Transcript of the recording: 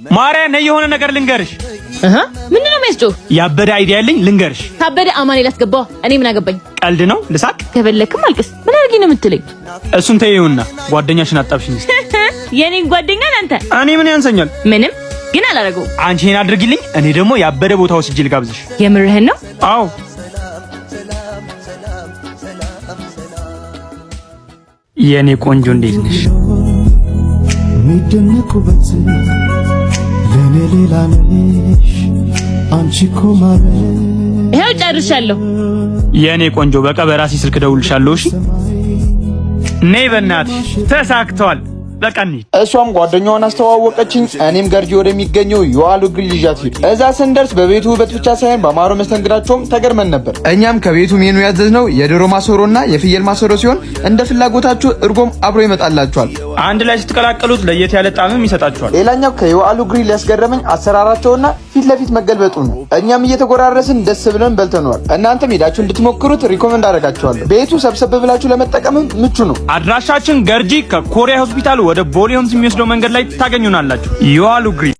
ማርያም ነይ የሆነ ነገር ልንገርሽ። ምንድነው የሚያስጮህ? ያበደ አይዲያ ያለኝ ልንገርሽ። ካበደ አማኑኤል አስገባው። እኔ ምን አገባኝ? ቀልድ ነው። ልሳቅ? ከበለክም አልቅስ። ምን አድርጊ ነው የምትለኝ? እሱን ተይውና ጓደኛሽን አጣብሽኝ። የኔን ጓደኛ አንተ? እኔ ምን ያንሰኛል? ምንም ግን አላረገው። አንቺ ይሄን አድርጊልኝ፣ እኔ ደግሞ ያበደ ቦታ ወስጄ ልጋብዝሽ። የምርህን ነው? አዎ። የኔ ቆንጆ እንዴት ነሽ? ሚደነቁበት ለኔ ሌላ ነሽ አንቺ እኮ ማለት ይሄው ጨርሻለሁ። የኔ ቆንጆ በቃ በራሴ ስልክ ደውልሻለሁ። እሺ ነይ በእናትሽ ተሳክቷል። በቃ እንሂድ። እሷም ጓደኛዋን አስተዋወቀችኝ። እኔም ገርጂ ወደሚገኘው የዋሉ ግሪል ይዣት ሄድኩ። እዛ ስንደርስ በቤቱ ውበት ብቻ ሳይሆን በማሮ መስተንግዳቸውም ተገርመን ነበር። እኛም ከቤቱ ሜኑ ያዘዝነው የዶሮ ማሰሮና የፍየል ማሰሮ ሲሆን እንደ ፍላጎታችሁ እርጎም አብሮ ይመጣላችኋል። አንድ ላይ ስትቀላቀሉት ለየት ያለ ጣዕምም ይሰጣችኋል። ሌላኛው ከየዋሉ ግሪል ያስገረመኝ አሰራራቸውና ፊት ለፊት መገልበጡ ነው። እኛም እየተጎራረስን ደስ ብለን በልተነዋል። እናንተም ሄዳችሁ እንድትሞክሩት ሪኮመንድ አደርጋችኋለሁ። ቤቱ ሰብሰብ ብላችሁ ለመጠቀምም ምቹ ነው። አድራሻችን ገርጂ ከኮሪያ ሆስፒታል ወደ ቦሌ ሆምስ የሚወስደው መንገድ ላይ ታገኙናላችሁ። የዋሉ ግሪል